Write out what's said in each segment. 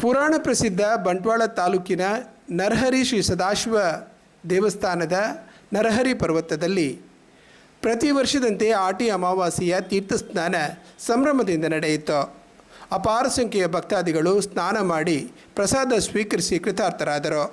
ಪುರಾಣ ಪ್ರಸಿದ್ಧ ಬಂಟ್ವಾಳ ತಾಲೂಕಿನ ನರಹರಿ ಶ್ರೀ ಸದಾಶಿವ ದೇವಸ್ಥಾನದ ನರಹರಿ ಪರ್ವತದಲ್ಲಿ ಪ್ರತಿ ವರ್ಷದಂತೆ ಆಟಿ ಅಮಾವಾಸ್ಯೆಯ ತೀರ್ಥಸ್ನಾನ ಸಂಭ್ರಮದಿಂದ ನಡೆಯಿತು. ಅಪಾರ ಸಂಖ್ಯೆಯ ಭಕ್ತಾದಿಗಳು ಸ್ನಾನ ಮಾಡಿ ಪ್ರಸಾದ ಸ್ವೀಕರಿಸಿ ಕೃತಾರ್ಥರಾದರು.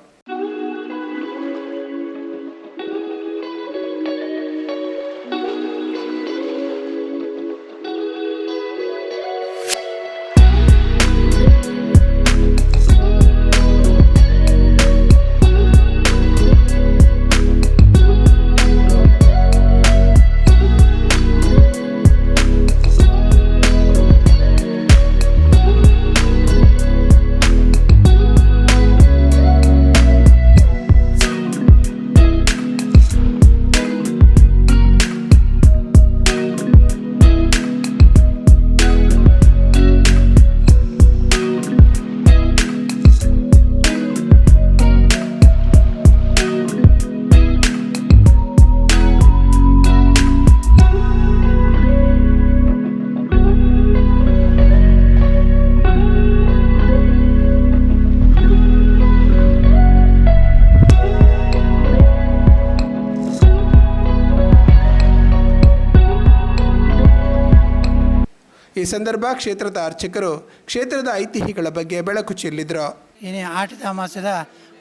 ಈ ಸಂದರ್ಭ ಕ್ಷೇತ್ರದ ಅರ್ಚಕರು ಕ್ಷೇತ್ರದ ಐತಿಹ್ಯಗಳ ಬಗ್ಗೆ ಬೆಳಕು ಚೆಲ್ಲಿದರು. ಇನ್ನು ಆಟಿದ ಅಮಾಸ್ಯದ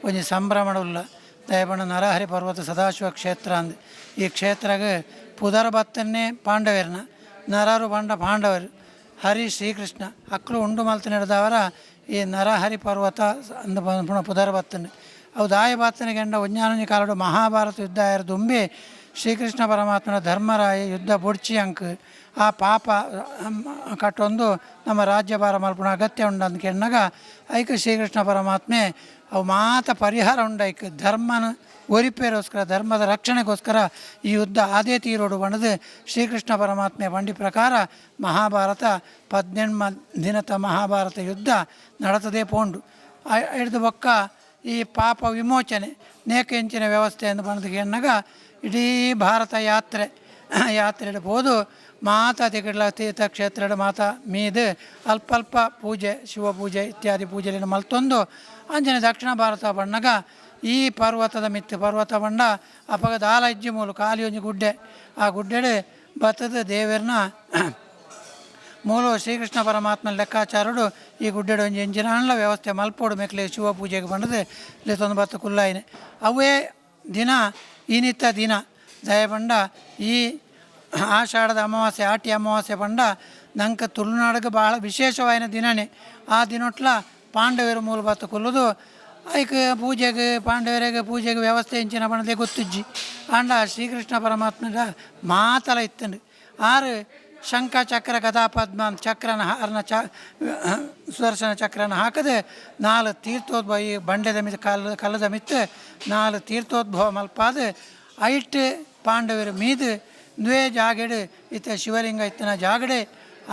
ಒಂದು ಸಂಭ್ರಮವುಳ್ಳ ದಯಬಣ್ಣ ನರಹರಿ ಪರ್ವತ ಸದಾಶಿವ ಕ್ಷೇತ್ರ ಅಂದ್ ಈ ಕ್ಷೇತ್ರಗೆ ಪುದರ ಬತ್ತನ್ನೇ ಪಾಂಡವರನ ನರರು ಬಂಡ ಪಾಂಡವರು ಹರಿ ಶ್ರೀಕೃಷ್ಣ ಅಕ್ಕಳು ಉಂಡು ಮಲ್ತು ನಡೆದವರ ಈ ನರಹರಿ ಪರ್ವತ ಅಂದ ಪುನಃ ಪುದರ ಬತ್ತನೆ ಅವು ದಾಯ ಬಾತನಿಗೆ ಎಂಡ ಒಂಜಾನೊಂಜಿ ಕಾಲಡು ಮಹಾಭಾರತ ಯುದ್ಧ ಆಯರು ದುಂಬಿ ಶ್ರೀಕೃಷ್ಣ ಪರಮಾತ್ಮನ ಧರ್ಮರಾಯ ಯುದ್ಧ ಬೊಡ್ಚಿ ಅಂಕ್ ಆ ಪಾಪ ಕಟ್ಟೊಂದು ನಮ್ಮ ರಾಜ್ಯಭಾರ ಮಲ್ಪುನ ಅಗತ್ಯ ಉಂಡು ಅಂತ ಕೆಣ್ಣಾಗ ಐಕ ಶ್ರೀಕೃಷ್ಣ ಪರಮಾತ್ಮೆ ಅವು ಮಾತ ಪರಿಹಾರ ಉಂಡೈಕ್ ಧರ್ಮನ ಒರಿಪೇರೋಸ್ಕರ ಧರ್ಮದ ರಕ್ಷಣೆಗೋಸ್ಕರ ಈ ಯುದ್ಧ ಆದೇ ತೀರೋಡು ಬಣ್ಣದು ಶ್ರೀಕೃಷ್ಣ ಪರಮಾತ್ಮೆ ಬಂಡಿ ಪ್ರಕಾರ ಮಹಾಭಾರತ 18 ದಿನದ ಮಹಾಭಾರತ ಯುದ್ಧ ನಡತದೇ ಪೋಂಡು ಹಿಡಿದು ಬೊಕ್ಕ ಈ ಪಾಪ ವಿಮೋಚನೆ ನೇಕೆಂಚಿನ ವ್ಯವಸ್ಥೆ ಎಂದು ಬಂದು ಎನ್ನಾಗ ಇಡೀ ಭಾರತ ಯಾತ್ರೆ ಹೋದು ಮಾತಾ ತಿಗಡ್ಲ ತೀರ್ಥಕ್ಷೇತ್ರ ಮಾತಾ ಮೀದು ಅಲ್ಪ ಪೂಜೆ ಶಿವಪೂಜೆ ಇತ್ಯಾದಿ ಪೂಜೆಯನ್ನು ಮಲ್ತೊಂದು ಅಂಜನೆ ದಕ್ಷಿಣ ಭಾರತ ಬಣ್ಣಗ ಈ ಪರ್ವತದ ಪರ್ವತ ಬಂಡ ಅಪಗದ ಆಲ ಇಜ್ಜಿ ಮೂಲು ಖಾಲಿ ಒಂಜಿ ಗುಡ್ಡೆ ಆ ಗುಡ್ಡೆಡು ಬತ್ತದ ದೇವರನ್ನ ಮೂಲ ಶ್ರೀಕೃಷ್ಣ ಪರಮಾತ್ಮನ ಲೆಕ್ಕಾಚಾರಡು ಈ ಗುಡ್ಡೆಡು ಒಂಜಿ ಎಂಜಿನ ಅಣ್ಣ ವ್ಯವಸ್ಥೆ ಮಲ್ಪೋಡು ಮೆಕ್ಲೆ ಶಿವಪೂಜೆಗೆ ಬಂಡದು ಇಲ್ಲಿ ತೊಂದು ಬತ್ತು ಕುಲ್ಲಾಯಿನೆ ಅವೇ ದಿನ ಈನಿತ್ತ ದಿನ ದಯಬಂಡ ಈ ಆಷಾಢದ ಅಮಾವಾಸ್ಯೆ ಆಟಿ ಅಮಾವಾಸ್ಯೆ ಬಂಡ ನಂಗೆ ತುಳುನಾಡಿಗೆ ಭಾಳ ವಿಶೇಷವಾದ ದಿನನೇ ಆ ದಿನೊಟ್ಲ ಪಾಂಡವರ ಮೂಲ ಬತ್ತು ಕೊಲ್ಲೋದು ಐಕೆ ಪೂಜೆಗೆ ಪಾಂಡವರಿಗೆ ಪೂಜೆಗೆ ವ್ಯವಸ್ಥೆ ಇಂಚಿನ ಬಣ್ಣದೆ ಗೊತ್ತಿಜ್ಜಿ ಆಂಡ ಶ್ರೀಕೃಷ್ಣ ಪರಮಾತ್ಮದ ಮಾತಲ ಇತ್ತಂಡು ಆರು ಶಂಖ ಚಕ್ರ ಗದಾ ಪದ್ಮ ಚಕ್ರನ ಅರ್ನ ಸುದರ್ಶನ ಚಕ್ರನ ಹಾಕದೆ 4 ತೀರ್ಥೋದ್ಭವ ಈ ಬಂಡೆದ ಮಿತ್ ಕಲ್ಲದ ಮಿತ್ತು 4 ತೀರ್ಥೋದ್ಭವ ಮಲ್ಪಾದ ಐಟ್ ಪಾಂಡವರು ಮೀದು ದ್ವೇ ಜಾಗಡೆ ಇತ್ತ ಶಿವಲಿಂಗ ಇತ್ತನ ಜಾಗಡೆ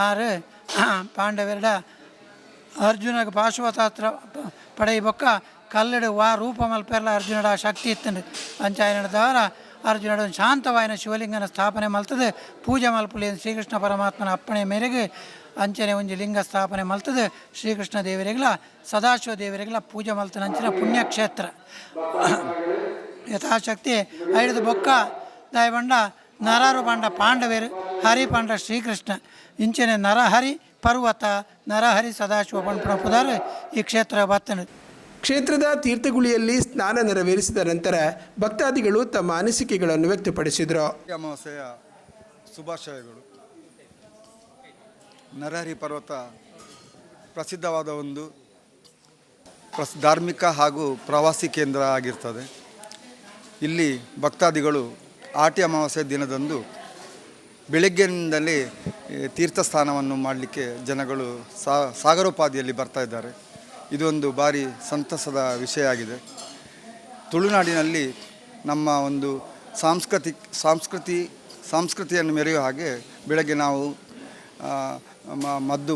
ಆರು ಪಾಂಡವರ ಅರ್ಜುನಗೆ ಪಾಶುಪತಾಸ್ತ್ರ ಪಡೆಯಬೊಕ್ಕ ಕಲ್ಲಡು ವಾ ರೂಪ ಮಲ್ಪೆಲ್ಲ ಅರ್ಜುನಡ ಶಕ್ತಿ ಇತ್ತಂಡು ಅಂಚಾಯ ನಡೆದವರ ಅರ್ಜುನಡ ಶಾಂತವಾಯಿನ ಶಿವಲಿಂಗನ ಸ್ಥಾಪನೆ ಮಲ್ತದೆ ಪೂಜೆ ಮಲ್ಪಲಿ ಶ್ರೀಕೃಷ್ಣ ಪರಮಾತ್ಮನ ಅಪ್ಪಣೆ ಮೇರೆಗೆ ಅಂಚನೆ ಒಂಜಿ ಲಿಂಗ ಸ್ಥಾಪನೆ ಮಲ್ತದೆ ಶ್ರೀಕೃಷ್ಣ ದೇವರಿಗಳ ಸದಾಶಿವ ದೇವರಿಗಳ ಪೂಜೆ ಮಲ್ತನ ಅಂಚಿನ ಪುಣ್ಯಕ್ಷೇತ್ರ ಯಥಾಶಕ್ತಿ ಐದು ಬೊಕ್ಕ ದಯಬಂಡ ನರರು ಬಂಡ ಪಾಂಡವೇರು ಹರಿ ಪಾಂಡ ಶ್ರೀಕೃಷ್ಣ ಇಂಚನೆ ನರಹರಿ ಪರ್ವತ ನರಹರಿ ಸದಾಶಿವ ಪಂಪುಣ ಪುದಾರ ಈ ಕ್ಷೇತ್ರ ಬತ್ತನು. ಕ್ಷೇತ್ರದ ತೀರ್ಥಗುಳಿಯಲ್ಲಿ ಸ್ನಾನ ನೆರವೇರಿಸಿದ ನಂತರ ಭಕ್ತಾದಿಗಳು ತಮ್ಮ ಅನಿಸಿಕೆಗಳನ್ನು ವ್ಯಕ್ತಪಡಿಸಿದರು. ಅಮಾವಾಸ್ಯೆಯ ಶುಭಾಶಯಗಳು. ನರಹರಿ ಪರ್ವತ ಪ್ರಸಿದ್ಧವಾದ ಒಂದು ಧಾರ್ಮಿಕ ಹಾಗೂ ಪ್ರವಾಸಿ ಕೇಂದ್ರ ಆಗಿರ್ತದೆ. ಇಲ್ಲಿ ಭಕ್ತಾದಿಗಳು ಆಟಿ ಅಮಾವಾಸ್ಯೆ ದಿನದಂದು ಬೆಳಗ್ಗಿನಿಂದಲೇ ತೀರ್ಥಸ್ನಾನವನ್ನು ಮಾಡಲಿಕ್ಕೆ ಜನಗಳು ಸಾಗರೋಪಾದಿಯಲ್ಲಿ ಬರ್ತಾ ಇದ್ದಾರೆ. ಇದೊಂದು ಭಾರಿ ಸಂತಸದ ವಿಷಯ ಆಗಿದೆ. ತುಳುನಾಡಿನಲ್ಲಿ ನಮ್ಮ ಒಂದು ಸಂಸ್ಕೃತಿಯನ್ನು ಮೆರೆಯುವ ಹಾಗೆ ಬೆಳಗ್ಗೆ ನಾವು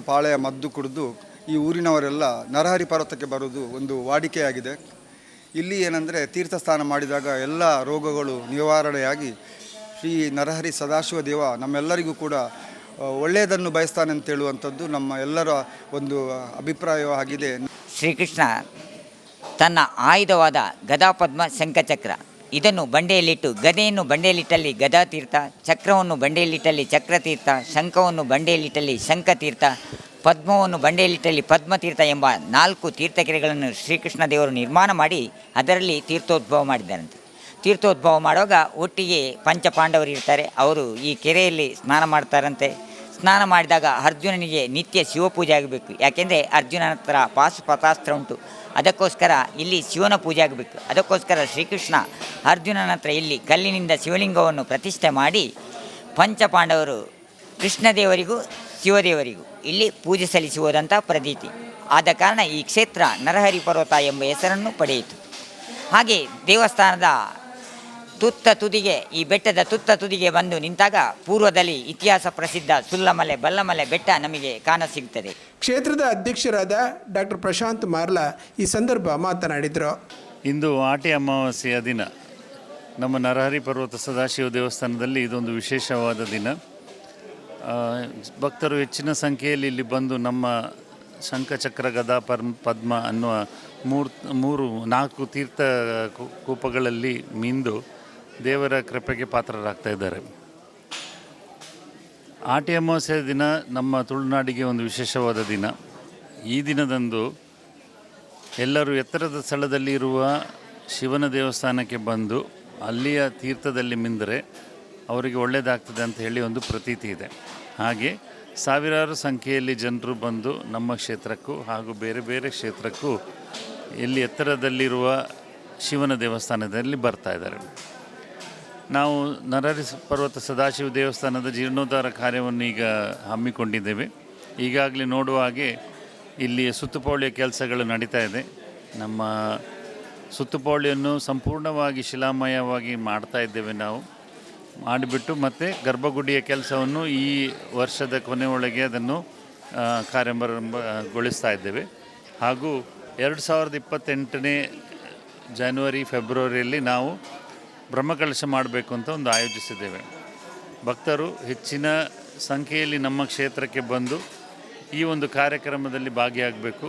ಪಾಳೆಯ ಮದ್ದು ಕುಡಿದು ಈ ಊರಿನವರೆಲ್ಲ ನರಹರಿ ಪರ್ವತಕ್ಕೆ ಬರುವುದು ಒಂದು ವಾಡಿಕೆಯಾಗಿದೆ. ಇಲ್ಲಿ ಏನಂದರೆ ತೀರ್ಥಸ್ನಾನ ಮಾಡಿದಾಗ ಎಲ್ಲ ರೋಗಗಳು ನಿವಾರಣೆಯಾಗಿ ಶ್ರೀ ನರಹರಿ ಸದಾಶಿವ ದೇವ ನಮ್ಮೆಲ್ಲರಿಗೂ ಕೂಡ ಒಳ್ಳೆಯದನ್ನು ಬಯಸ್ತಾನೆ ಅಂತ ಹೇಳುವಂಥದ್ದು ನಮ್ಮ ಎಲ್ಲರ ಒಂದು ಅಭಿಪ್ರಾಯವಾಗಿದೆ. ಶ್ರೀಕೃಷ್ಣ ತನ್ನ ಆಯುಧವಾದ ಗದಾಪದ್ಮ ಶಂಖಚಕ್ರ ಇದನ್ನು ಬಂಡೆಯಲ್ಲಿಟ್ಟು, ಗದೆಯನ್ನು ಬಂಡೆಯಲ್ಲಿಟ್ಟಲ್ಲಿ ಗದಾತೀರ್ಥ, ಚಕ್ರವನ್ನು ಬಂಡೆಯಲ್ಲಿಟ್ಟಲ್ಲಿ ಚಕ್ರತೀರ್ಥ, ಶಂಖವನ್ನು ಬಂಡೆಯಲ್ಲಿಟ್ಟಲ್ಲಿ ಶಂಖತೀರ್ಥ, ಪದ್ಮವನ್ನು ಬಂಡೆಯಲ್ಲಿಟ್ಟಲ್ಲಿ ಪದ್ಮತೀರ್ಥ ಎಂಬ 4 ತೀರ್ಥಕೆರೆಗಳನ್ನು ಶ್ರೀಕೃಷ್ಣ ದೇವರು ನಿರ್ಮಾಣ ಮಾಡಿ ಅದರಲ್ಲಿ ತೀರ್ಥೋದ್ಭವ ಮಾಡಿದ್ದಾರಂತೆ. ತೀರ್ಥೋದ್ಭವ ಮಾಡುವಾಗ ಒಟ್ಟಿಗೆ ಪಂಚಪಾಂಡವರು ಇರ್ತಾರೆ. ಅವರು ಈ ಕೆರೆಯಲ್ಲಿ ಸ್ನಾನ ಮಾಡ್ತಾರಂತೆ. ಸ್ನಾನ ಮಾಡಿದಾಗ ಅರ್ಜುನನಿಗೆ ನಿತ್ಯ ಶಿವಪೂಜೆ ಆಗಬೇಕು. ಯಾಕೆಂದರೆ ಅರ್ಜುನನ ಹತ್ರ ಪಾಶುಪತಾಸ್ತ್ರ ಉಂಟು. ಅದಕ್ಕೋಸ್ಕರ ಇಲ್ಲಿ ಶಿವನ ಪೂಜೆ ಆಗಬೇಕು. ಅದಕ್ಕೋಸ್ಕರ ಶ್ರೀಕೃಷ್ಣ ಅರ್ಜುನನ ಹತ್ರ ಇಲ್ಲಿ ಕಲ್ಲಿನಿಂದ ಶಿವಲಿಂಗವನ್ನು ಪ್ರತಿಷ್ಠೆ ಮಾಡಿ ಪಂಚಪಾಂಡವರು ಕೃಷ್ಣದೇವರಿಗೂ ಶಿವದೇವರಿಗೂ ಇಲ್ಲಿ ಪೂಜೆ ಸಲ್ಲಿಸುವುದಂಥ ಪ್ರತೀತಿ. ಆದ ಕಾರಣ ಈ ಕ್ಷೇತ್ರ ನರಹರಿ ಪರ್ವತ ಎಂಬ ಹೆಸರನ್ನು ಪಡೆಯಿತು. ಹಾಗೆ ದೇವಸ್ಥಾನದ ತುತ್ತ ತುದಿಗೆ, ಈ ಬೆಟ್ಟದ ತುತ್ತ ತುದಿಗೆ ಬಂದು ನಿಂತಾಗ ಪೂರ್ವದಲ್ಲಿ ಇತಿಹಾಸ ಪ್ರಸಿದ್ಧ ಸುಲ್ಲಮಲೆ ಬಲ್ಲಮಲೆ ಬೆಟ್ಟ ನಮಗೆ ಕಾಣಸಿಗುತ್ತದೆ. ಕ್ಷೇತ್ರದ ಅಧ್ಯಕ್ಷರಾದ ಡಾಕ್ಟರ್ ಪ್ರಶಾಂತ್ ಮಾರ್ಲಾ ಈ ಸಂದರ್ಭ ಮಾತನಾಡಿದರು. ಇಂದು ಆಟಿ ಅಮಾವಾಸ್ಯೆಯ ದಿನ. ನಮ್ಮ ನರಹರಿ ಪರ್ವತ ಸದಾಶಿವ ದೇವಸ್ಥಾನದಲ್ಲಿ ಇದೊಂದು ವಿಶೇಷವಾದ ದಿನ. ಭಕ್ತರು ಹೆಚ್ಚಿನ ಸಂಖ್ಯೆಯಲ್ಲಿ ಇಲ್ಲಿ ಬಂದು ನಮ್ಮ ಶಂಖಚಕ್ರ ಗದಾ ಪದ್ಮ ಅನ್ನುವ 4 ತೀರ್ಥ ಕೂಪಗಳಲ್ಲಿ ಮಿಂದು ದೇವರ ಕೃಪೆಗೆ ಪಾತ್ರರಾಗ್ತಾ ಇದ್ದಾರೆ. ಆಟಿ ಅಮಾವಾಸ್ಯೆಯ ದಿನ ನಮ್ಮ ತುಳುನಾಡಿಗೆ ಒಂದು ವಿಶೇಷವಾದ ದಿನ. ಈ ದಿನದಂದು ಎಲ್ಲರೂ ಎತ್ತರದ ಸ್ಥಳದಲ್ಲಿ ಇರುವ ಶಿವನ ದೇವಸ್ಥಾನಕ್ಕೆ ಬಂದು ಅಲ್ಲಿಯ ತೀರ್ಥದಲ್ಲಿ ಮಿಂದರೆ ಅವರಿಗೆ ಒಳ್ಳೆಯದಾಗ್ತದೆ ಅಂತ ಹೇಳಿ ಒಂದು ಪ್ರತೀತಿ ಇದೆ. ಹಾಗೆ ಸಾವಿರಾರು ಸಂಖ್ಯೆಯಲ್ಲಿ ಜನರು ಬಂದು ನಮ್ಮ ಕ್ಷೇತ್ರಕ್ಕೂ ಹಾಗೂ ಬೇರೆ ಬೇರೆ ಕ್ಷೇತ್ರಕ್ಕೂ ಇಲ್ಲಿ ಎತ್ತರದಲ್ಲಿರುವ ಶಿವನ ದೇವಸ್ಥಾನದಲ್ಲಿ ಬರ್ತಾ ಇದ್ದಾರೆ. ನಾವು ನರಹರಿ ಪರ್ವತ ಸದಾಶಿವ ದೇವಸ್ಥಾನದ ಜೀರ್ಣೋದ್ಧಾರ ಕಾರ್ಯವನ್ನು ಈಗ ಹಮ್ಮಿಕೊಂಡಿದ್ದೇವೆ. ಈಗಾಗಲೇ ನೋಡುವ ಹಾಗೆ ಇಲ್ಲಿ ಸುತ್ತುಪೌಳಿಯ ಕೆಲಸಗಳು ನಡೀತಾ ಇದೆ. ನಮ್ಮ ಸುತ್ತುಪೌಳಿಯನ್ನು ಸಂಪೂರ್ಣವಾಗಿ ಶಿಲಾಮಯವಾಗಿ ಮಾಡ್ತಾ ಇದ್ದೇವೆ. ನಾವು ಮಾಡಿಬಿಟ್ಟು ಮತ್ತೆ ಗರ್ಭಗುಡಿಯ ಕೆಲಸವನ್ನು ಈ ವರ್ಷದ ಕೊನೆಯೊಳಗೆ ಅದನ್ನು ಕಾರ್ಯಾರಂಭಗೊಳಿಸ್ತಾ ಇದ್ದೇವೆ. ಹಾಗೂ 2028 ಜನವರಿ ಫೆಬ್ರವರಿಯಲ್ಲಿ ನಾವು ಬ್ರಹ್ಮಕಲಶ ಮಾಡಬೇಕು ಅಂತ ಒಂದು ಆಯೋಜಿಸಿದ್ದೇವೆ. ಭಕ್ತರು ಹೆಚ್ಚಿನ ಸಂಖ್ಯೆಯಲ್ಲಿ ನಮ್ಮ ಕ್ಷೇತ್ರಕ್ಕೆ ಬಂದು ಈ ಒಂದು ಕಾರ್ಯಕ್ರಮದಲ್ಲಿ ಭಾಗಿಯಾಗಬೇಕು.